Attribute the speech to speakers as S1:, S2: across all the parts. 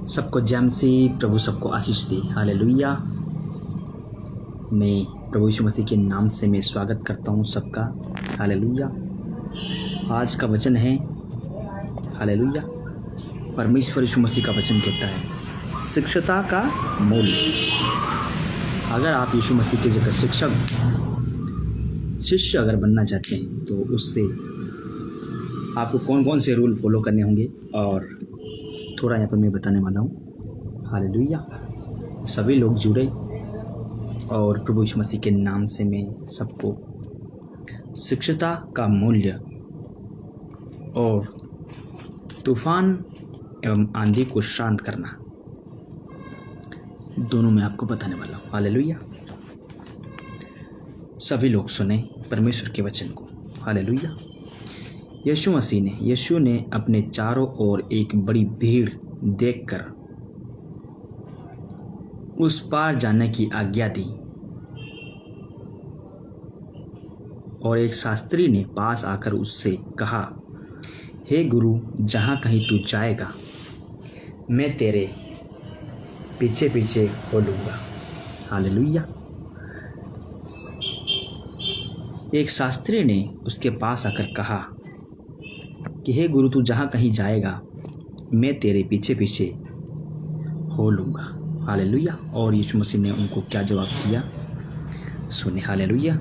S1: सबको जैमसी प्रभु सबको आशीष दे। हालेलुया। मैं प्रभु यीशु मसीह के नाम से मैं स्वागत करता हूँ सबका। हालेलुया। आज का वचन है हालेलुया, परमेश्वर यीशु मसीह का वचन कहता है शिक्षता का मूल्य। अगर आप यीशु मसीह के जगह शिष्य अगर बनना चाहते हैं तो उससे आपको कौन कौन से रूल फॉलो करने होंगे और थोड़ा यहाँ पर मैं बताने वाला हूँ। हालेलुया। सभी लोग जुड़े और प्रभु यीशु मसीह के नाम से मैं सबको शिक्षता का मूल्य और तूफान एवं आंधी को शांत करना दोनों में आपको बताने वाला हूँ। हालेलुया। सभी लोग सुने परमेश्वर के वचन को। हालेलुया। यीशु ने अपने चारों ओर एक बड़ी भीड़ देखकर उस पार जाने की आज्ञा दी और एक शास्त्री ने पास आकर उससे कहा, हे गुरु, जहाँ कहीं तू जाएगा मैं तेरे पीछे पीछे हो लूँगा। हालेलुया। एक शास्त्री ने उसके पास आकर कहा कि हे गुरु, तू जहाँ कहीं जाएगा मैं तेरे पीछे पीछे हो लूँगा। हालेलुया। और यीशु मसीह ने उनको क्या जवाब दिया सुने। हालेलुया।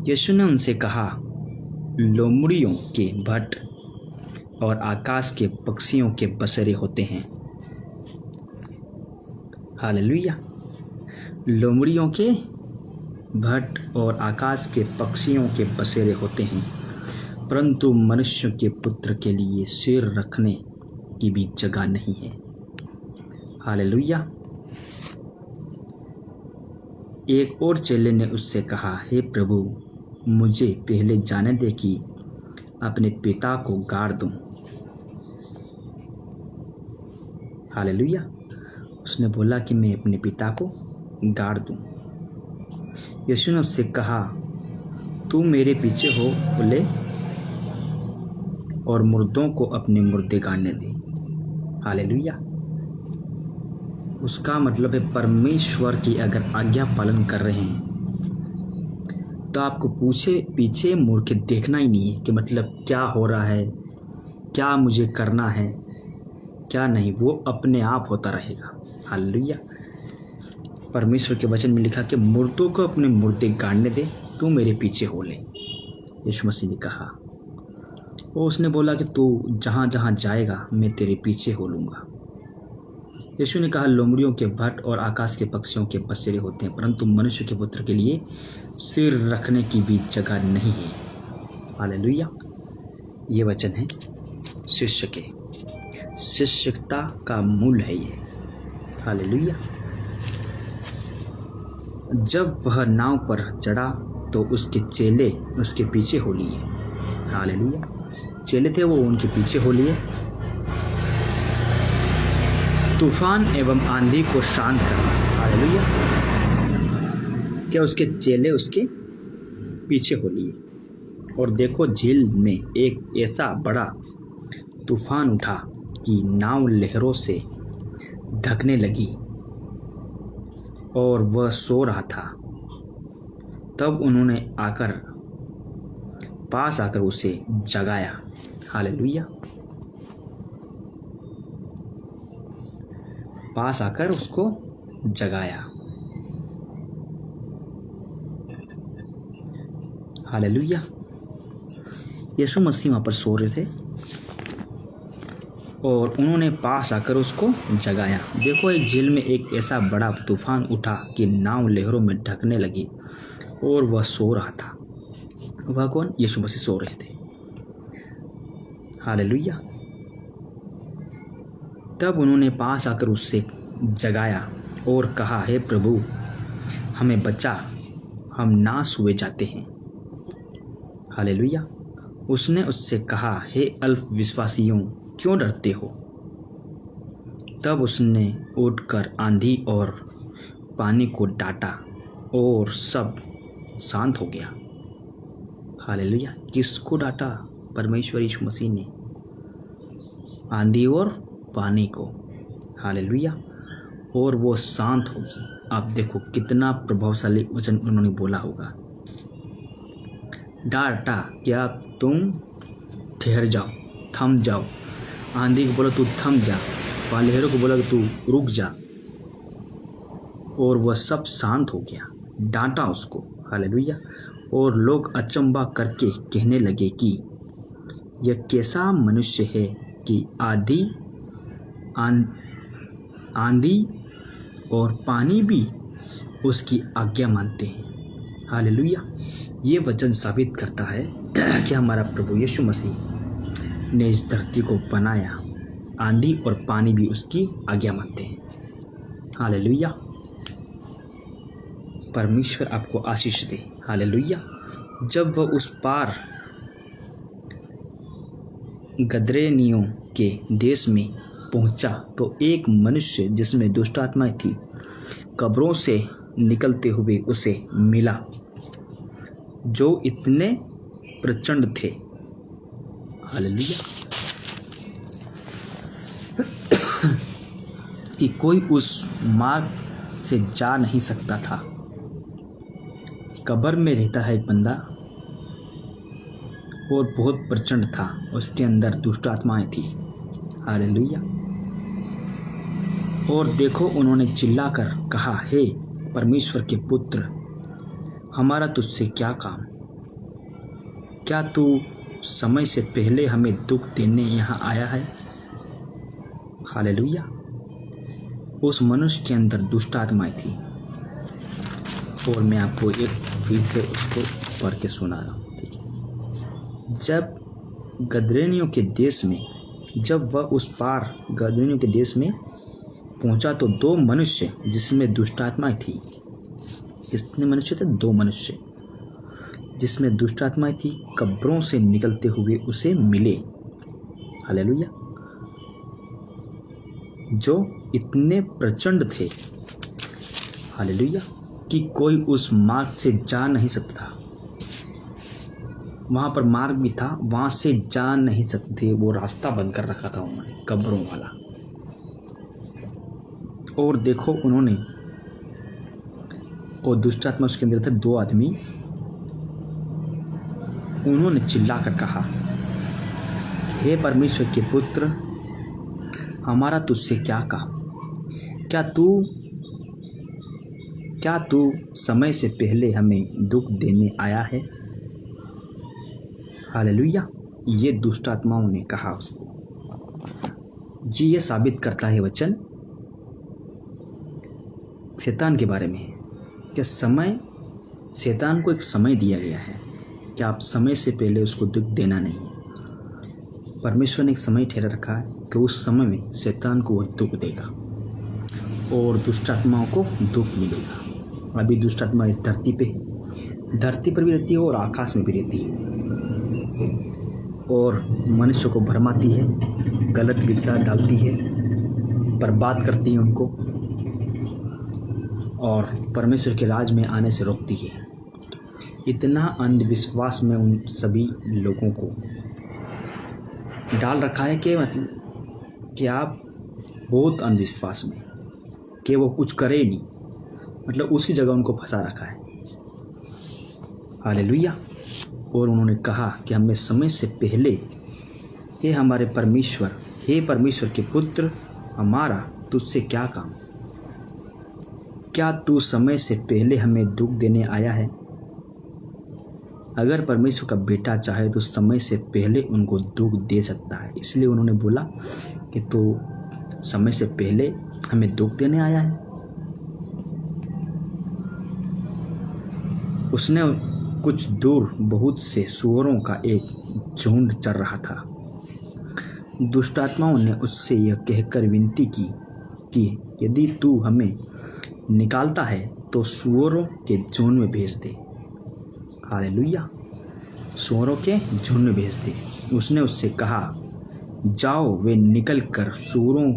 S1: यीशु ने उनसे कहा, लोमड़ियों के भट्ट और आकाश के पक्षियों के बसेरे होते हैं। हालेलुया। लोमड़ियों के भट्ट और आकाश के पक्षियों के बसेरे होते हैं, परंतु मनुष्य के पुत्र के लिए सिर रखने की भी जगह नहीं है। हालेलुया। एक और चेले ने उससे कहा, हे प्रभु, मुझे पहले जाने दे कि अपने पिता को गाड़ दूं। हालेलुया। उसने बोला कि मैं अपने पिता को गाड़ दूं। यीशु ने उससे कहा, तू मेरे पीछे हो बोले और मुर्दों को अपने मुर्दे गाड़ने दे। हालेलुया। उसका मतलब है परमेश्वर की अगर आज्ञा पालन कर रहे हैं तो आपको पीछे मुड़ के देखना ही नहीं है कि मतलब क्या हो रहा है, क्या मुझे करना है, क्या नहीं, वो अपने आप होता रहेगा। हालेलुया। परमेश्वर के वचन में लिखा कि मुर्दों को अपने मुर्दे गाड़ने दे, तू मेरे पीछे हो ले। यीशु मसीह ने कहा, उसने बोला कि तू जहाँ जहाँ जाएगा मैं तेरे पीछे हो लूँगा। यीशु ने कहा, लोमड़ियों के भट्ट और आकाश के पक्षियों के बसेरे होते हैं, परंतु मनुष्य के पुत्र के लिए सिर रखने की भी जगह नहीं है। हालेलुया। ये वचन है शिष्य के, शिष्यता का मूल है ये। हालेलुया। जब वह नाव पर चढ़ा तो उसके चेले उसके पीछे हो लिए। हालेलुया। चेले थे वो उनके पीछे हो लिए। तूफान एवं आंधी को शांत करना। हालेलुया। क्या उसके चेले उसके पीछे हो लिए। और देखो, झील में एक ऐसा बड़ा तूफान उठा कि नाव लहरों से ढकने लगी और वह सो रहा था। तब उन्होंने पास आकर उसे जगाया। हालेलुया। पास आकर उसको जगाया। हालेलुया। यीशु मसीह वहाँ पर सो रहे थे और उन्होंने पास आकर उसको जगाया। देखो, एक झील में एक ऐसा बड़ा तूफान उठा कि नाव लहरों में ढकने लगी और वह सो रहा था। वह कौन? यीशु मसीह सो रहे थे। हालेलुया। तब उन्होंने पास आकर उससे जगाया और कहा, हे प्रभु, हमें बचा, हम नाश हुए जाते हैं। हालेलुया। उसने उससे कहा, हे अल्प विश्वासियों, क्यों डरते हो? तब उसने उठकर आंधी और पानी को डांटा और सब शांत हो गया। हालेलुया। किसको डांटा? परमेश्वर यीशु मसीह ने आंधी और पानी को। हालेलुया। और वो शांत होगी। आप देखो कितना प्रभावशाली वचन उन्होंने बोला होगा। डांटा क्या तुम ठहर जाओ, थम जाओ। आंधी को बोला तू थम जा, लहरों को बोला तू रुक जा, और वह सब शांत हो गया। डांटा उसको। हालेलुया। और लोग अचंभा करके कहने लगे कि यह कैसा मनुष्य है कि आंधी और पानी भी उसकी आज्ञा मानते हैं। हालेलुया। ये वचन साबित करता है कि हमारा प्रभु यीशु मसीह ने इस धरती को बनाया। आंधी और पानी भी उसकी आज्ञा मानते हैं। हालेलुया। परमेश्वर आपको आशीष दे। हालेलुया। जब वह उस पार गदरेनियों के देश में पहुंचा तो एक मनुष्य जिसमें दुष्ट आत्माएं थी कब्रों से निकलते हुए उसे मिला, जो इतने प्रचंड थे। हालेलुया। कि कोई उस मार्ग से जा नहीं सकता था। कब्र में रहता है एक बंदा और बहुत प्रचंड था, उसके अंदर दुष्ट आत्माएं थी। हालेलुया। और देखो उन्होंने चिल्लाकर कहा, हे परमेश्वर के पुत्र, हमारा तुझसे क्या काम? क्या तू समय से पहले हमें दुख देने यहाँ आया है? हालेलुया। उस मनुष्य के अंदर दुष्ट आत्माएं थी। और मैं आपको एक फिर से उसको पढ़ के सुना रहा हूँ। ठीक है। जब गदरेनियों के देश में, जब वह उस पार गदरेनियों के देश में पहुंचा तो दो मनुष्य जिसमें दुष्ट आत्माएं थी। कितने मनुष्य थे? दो मनुष्य जिसमें दुष्ट आत्माएं थी कब्रों से निकलते हुए उसे मिले। हालेलुया। जो इतने प्रचंड थे। हालेलुया। कि कोई उस मार्ग से जा नहीं सकता था। वहाँ पर मार्ग भी था, वहाँ से जा नहीं सकते थे। वो रास्ता बंद कर रखा था उन्होंने, कब्रों वाला। और देखो उन्होंने, और दुष्ट आत्मा उसके अंदर थे दो आदमी, उन्होंने चिल्लाकर कहा, हे परमेश्वर के पुत्र, हमारा तुझसे क्या काम? क्या तू समय से पहले हमें दुख देने आया है? हालेलुया। ये दुष्ट आत्माओं ने कहा उसको। जी, ये साबित करता है वचन शैतान के बारे में कि समय, शैतान को एक समय दिया गया है कि आप समय से पहले उसको दुख देना नहीं। परमेश्वर ने एक समय ठहरा रखा है कि उस समय में शैतान को वह दुख देगा और दुष्ट आत्माओं को दुख मिलेगा। अभी दुष्ट आत्मा इस धरती पर भी रहती है और आकाश में भी रहती है, और मनुष्य को भरमाती है, गलत विचार डालती है, बर्बाद करती है उनको, और परमेश्वर के राज में आने से रोकती है। इतना अंधविश्वास में उन सभी लोगों को डाल रखा है कि मतलब कि आप बहुत अंधविश्वास में कि वो कुछ करे नहीं, मतलब उसी जगह उनको फंसा रखा है। हालेलुया। और उन्होंने कहा कि हमें समय से पहले, हे हमारे परमेश्वर, हे परमेश्वर के पुत्र, हमारा तुझसे क्या काम? क्या तू समय से पहले हमें दुख देने आया है? अगर परमेश्वर का बेटा चाहे तो समय से पहले उनको दुख दे सकता है। इसलिए उन्होंने बोला कि तू समय से पहले हमें दुख देने आया है। उसने कुछ दूर बहुत से सूअरों का एक झुंड चर रहा था। दुष्ट आत्माओं ने उससे यह कहकर विनती की कि यदि तू हमें निकालता है तो सूअरों के झुंड में भेज दे। हालेलुया। सूअरों के झुंड में भेज दे। उसने उससे कहा, जाओ। वे निकल कर सूअरों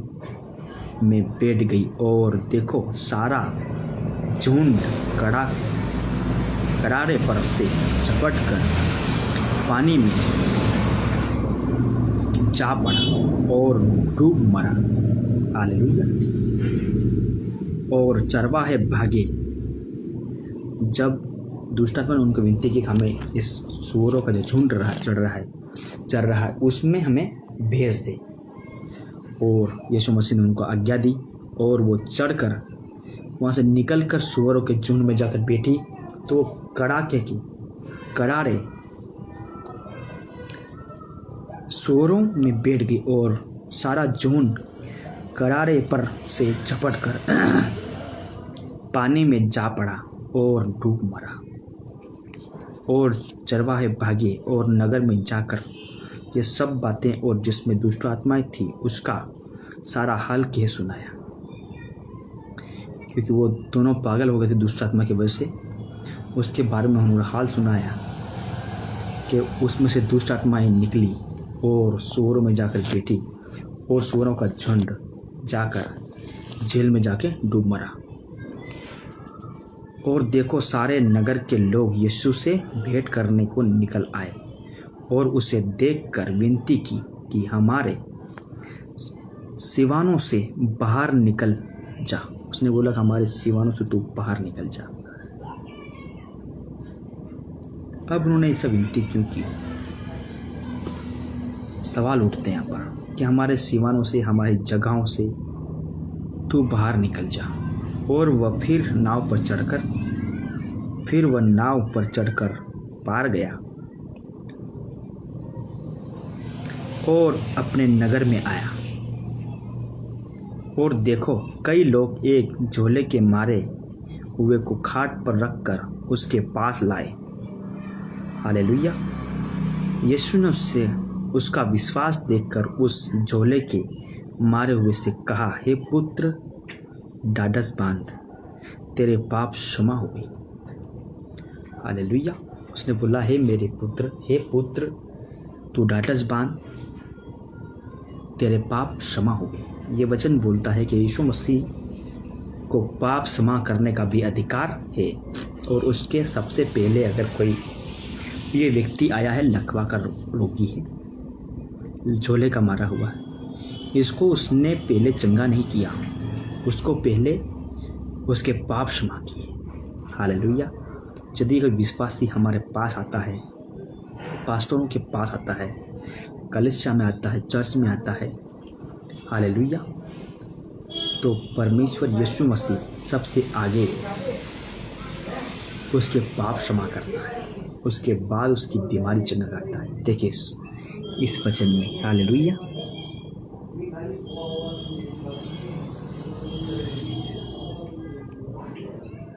S1: में बैठ गई, और देखो सारा झुंड करारे पर से झपट कर पानी में जा पड़ा और डूब मरा। हालेलुया। और चरवाहे भागे। जब दुष्ट आत्मा ने उनको विनती की कि हमें इस सूअरों का जो झुंड चल रहा है उसमें हमें भेज दे, और यीशु मसीह ने उनको आज्ञा दी और वो चढ़कर वहाँ से निकलकर सूअरों के झुंड में जाकर बैठी, तो वो करारे सूअरों में बैठ गई और सारा झुंड करारे पर से झपटकर पानी में जा पड़ा और डूब मरा। और चरवाहे भागे और नगर में जाकर ये सब बातें और जिसमें दुष्ट आत्माएं थी उसका सारा हाल कह सुनाया, क्योंकि वो दोनों पागल हो गए थे दुष्ट आत्मा की वजह से। उसके बारे में उन्होंने हाल सुनाया कि उसमें से दुष्ट आत्माएं निकली और सूअरों में जाकर बैठी और सूअरों का झुंड जाकर जेल में जाके डूब मरा। और देखो सारे नगर के लोग यीशु से भेंट करने को निकल आए और उसे देखकर विनती की कि हमारे सिवानों से बाहर निकल जा। उसने बोला कि हमारे सिवानों से तू बाहर निकल जा। अब उन्होंने ऐसा विनती क्यों की? सवाल उठते हैं यहाँ पर कि हमारे सिवानों से, हमारी जगहों से तू बाहर निकल जा। और वह फिर नाव पर चढ़कर पार गया और अपने नगर में आया। और देखो कई लोग एक झोले के मारे हुए को खाट पर रखकर उसके पास लाए। हालेलुया। यीशु ने उससे उसका विश्वास देखकर उस झोले के मारे हुए से कहा, हे पुत्र, ढाढ़स बांध, तेरे पाप क्षमा हो गई। हालेलुया। उसने बोला, हे मेरे पुत्र, हे पुत्र, तू ढाढ़स बांध, तेरे पाप क्षमा हो गए। ये वचन बोलता है कि यीशु मसीह को पाप क्षमा करने का भी अधिकार है। और उसके सबसे पहले अगर कोई ये व्यक्ति आया है, लकवा का रोगी है, झोले का मारा हुआ है, इसको उसने पहले चंगा नहीं किया, उसको पहले उसके पाप क्षमा किए। हालेलुया। यदि कोई विश्वासी हमारे पास आता है, पास्टरों के पास आता है, कलीसिया में आता है, चर्च में आता है, हालेलुया, तो परमेश्वर यीशु मसीह सबसे आगे उसके पाप क्षमा करता है, उसके बाद उसकी बीमारी चंगा करता है। देखिए इस वचन में, हालेलुया।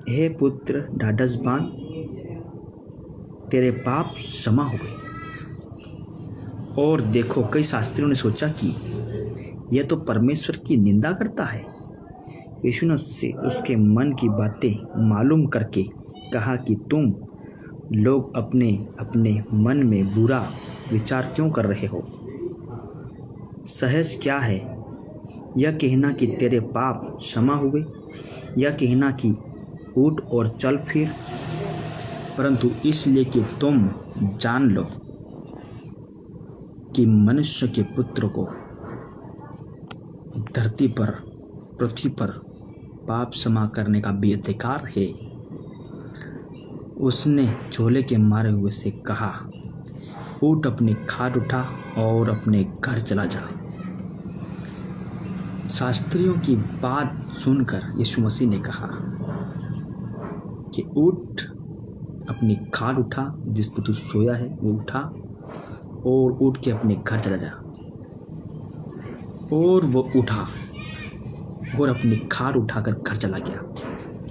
S1: हे पुत्र, ढाढ़स बांध, तेरे पाप क्षमा हो गए। और देखो कई शास्त्रियों ने सोचा कि यह तो परमेश्वर की निंदा करता है। यीशु ने उससे उसके मन की बातें मालूम करके कहा कि तुम लोग अपने अपने मन में बुरा विचार क्यों कर रहे हो? सहज क्या है, यह कहना कि तेरे पाप क्षमा हुए, यह कहना कि उठ और चल फिर, परंतु इसलिए कि तुम जान लो कि मनुष्य के पुत्र को पृथ्वी पर पाप क्षमा करने का भी अधिकार है। उसने झोले के मारे हुए से कहा, उठ, अपनी खाट उठा और अपने घर चला जा। शास्त्रियों की बात सुनकर यीशु मसीह ने कहा कि उठ, अपनी खाट उठा, जिस पर तू सोया है वो उठा और उठ के अपने घर चला जा। और वो उठा और अपनी खाट उठाकर घर चला गया।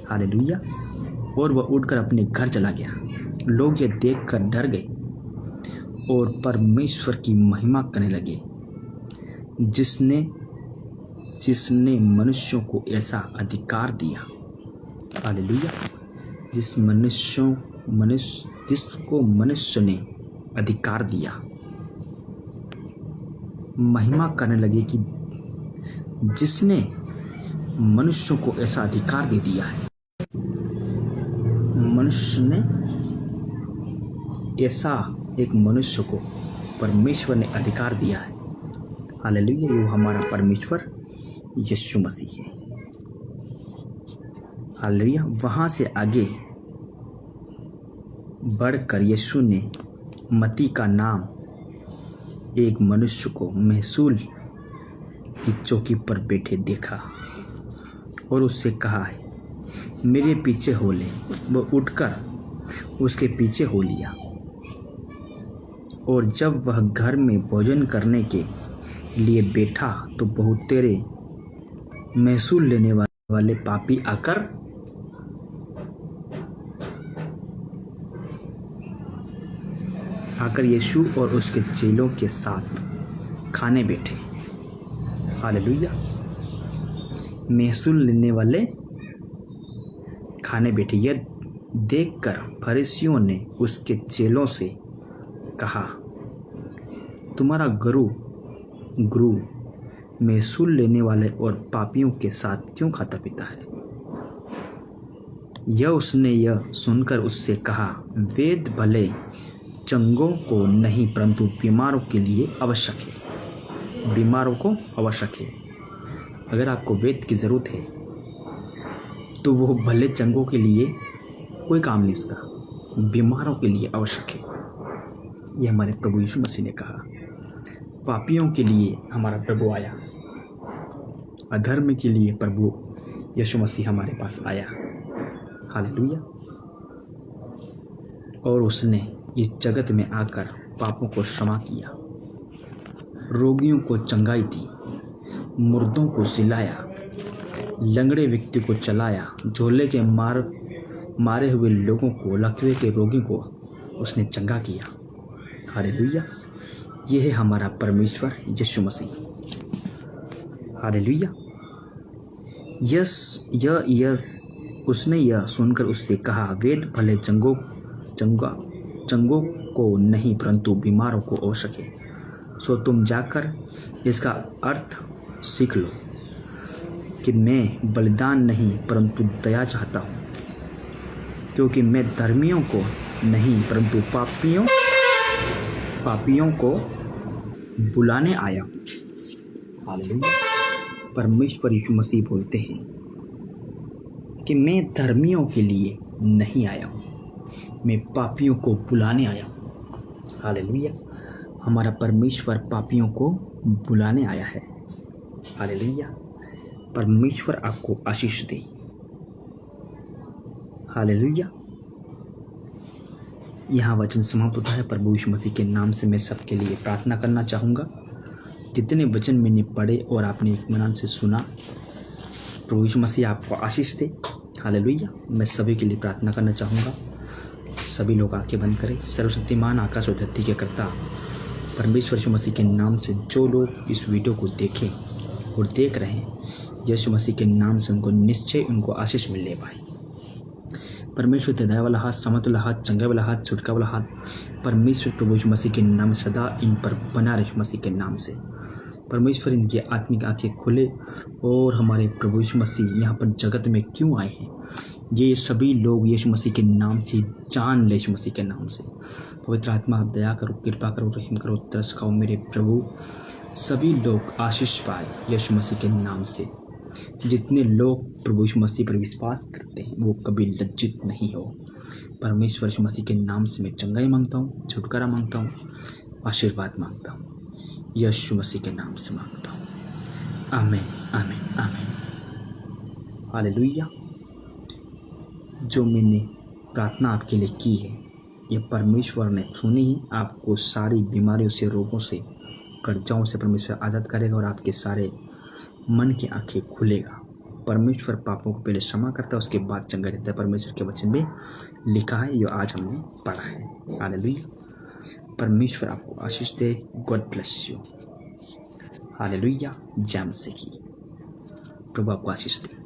S1: हालेलुया। और वह उठकर अपने घर चला गया। लोग ये देखकर डर गए और परमेश्वर की महिमा करने लगे, जिसने मनुष्यों को ऐसा अधिकार दिया। हालेलुया। जिसको मनुष्य ने अधिकार दिया, महिमा करने लगे कि जिसने मनुष्यों को ऐसा अधिकार दे दिया है। मनुष्य ने ऐसा एक मनुष्य को परमेश्वर ने अधिकार दिया है। हालेलुया। वो हमारा परमेश्वर यीशु मसीह है। हालेलुया। वहाँ से आगे बढ़कर यीशु ने मत्ती का नाम एक मनुष्य को महसूल की चौकी पर बैठे देखा और उससे कहा, मेरे पीछे हो ले। वह उठकर उसके पीछे हो लिया। और जब वह घर में भोजन करने के लिए बैठा तो बहुतेरे महसूल लेने वाले पापी आकर यीशु और उसके चेलों के साथ खाने बैठे। हालेलुया। महसूल लेने वाले खाने बैठे। यह देखकर फरीसियों ने उसके चेलों से कहा, तुम्हारा गुरु महसूल लेने वाले और पापियों के साथ क्यों खाता पीता है? उसने यह सुनकर उससे कहा, वेद भले चंगों को नहीं परंतु बीमारों के लिए आवश्यक है। बीमारों को आवश्यक है। अगर आपको वेद की ज़रूरत है तो वो भले चंगों के लिए कोई काम नहीं, इसका बीमारों के लिए आवश्यक है। यह हमारे प्रभु यीशु मसीह ने कहा। पापियों के लिए हमारा प्रभु आया, अधर्म के लिए प्रभु यीशु मसीह हमारे पास आया। हालेलुया। और उसने इस जगत में आकर पापों को क्षमा किया, रोगियों को चंगाई दी, मुर्दों को जिलाया, लंगड़े व्यक्ति को चलाया, झोले के मारे हुए लोगों को, लकवे के रोगी को उसने चंगा किया। हालेलुया। यह है हमारा परमेश्वर यीशु मसीह। हालेलुया। उसने यह सुनकर उससे कहा, वेद भले चंगों को नहीं परंतु बीमारों को आवश्यक है। सो तुम जाकर इसका अर्थ सीख लो कि मैं बलिदान नहीं परंतु दया चाहता हूँ, क्योंकि मैं धर्मियों को नहीं परंतु पापियों को बुलाने आया। हालेलुया। परमेश्वर यीशु मसीह बोलते हैं कि मैं धर्मियों के लिए नहीं आया हूँ, मैं पापियों को बुलाने आया हूँ। हालेलुया। हमारा परमेश्वर पापियों को बुलाने आया है। हालेलुया। परमेश्वर आपको आशीष दे। हालेलुया। यहाँ वचन समाप्त होता है। प्रभु यीशु मसीह के नाम से मैं सबके लिए प्रार्थना करना चाहूँगा। जितने वचन मैंने पढ़े और आपने इत्मीनान से सुना, प्रभु यीशु मसीह आपको आशीष दे। हालेलुया। मैं सभी के लिए प्रार्थना करना चाहूँगा। सभी लोग आंखें बंद करें। सर्वशक्तिमान आकाश और धरती के कर्ता परमेश्वर यीशु मसीह के नाम से जो लोग इस वीडियो को देखें और देख रहे हैं, यीशु मसीह के नाम से उनको आशीष मिलने पाए। परमेश्वर दया वाला हाथ, समत वाला हाथ, चंगा वाला हाथ, छुटका वाला हाथ परमेश्वर प्रभु यीशु मसीह के नाम सदा इन पर बना रहे। यीशु मसीह के नाम से परमेश्वर इनकी आत्मिक आंखें खुले और हमारे प्रभु यीशु मसीह यहाँ पर जगत में क्यों आए हैं, ये सभी लोग यीशु मसीह के नाम से जान ले। यीशु मसीह के नाम से पवित्र आत्मा आप दया करो, कृपा करो, रहम करो, तरस खाओ मेरे प्रभु। सभी लोग आशीष पाए यीशु मसीह के नाम से। जितने लोग प्रभु यीशु मसीह पर विश्वास करते हैं वो कभी लज्जित नहीं हो। परमेश्वर यीशु मसीह के नाम से मैं चंगाई मांगता हूँ, छुटकारा मांगता हूँ, आशीर्वाद मांगता हूँ। यीशु मसीह के नाम से मांगता हूँ। आमीन, आमीन, आमीन। हालेलुया। जो मैंने प्रार्थना आपके लिए की है, ये परमेश्वर ने सुनी ही। आपको सारी बीमारियों से, रोगों से, कर्जाओं से परमेश्वर आज़ाद करेगा और आपके सारे मन की आंखें खुलेगा। परमेश्वर पापों को पहले क्षमा करता है, उसके बाद चंगा देता है। परमेश्वर के वचन में लिखा है, जो आज हमने पढ़ा है। हालेलुया। परमेश्वर आपको आशीष दे। God bless you. हालेलुया। जय मसीह की। प्रभु आपको आशीष दे।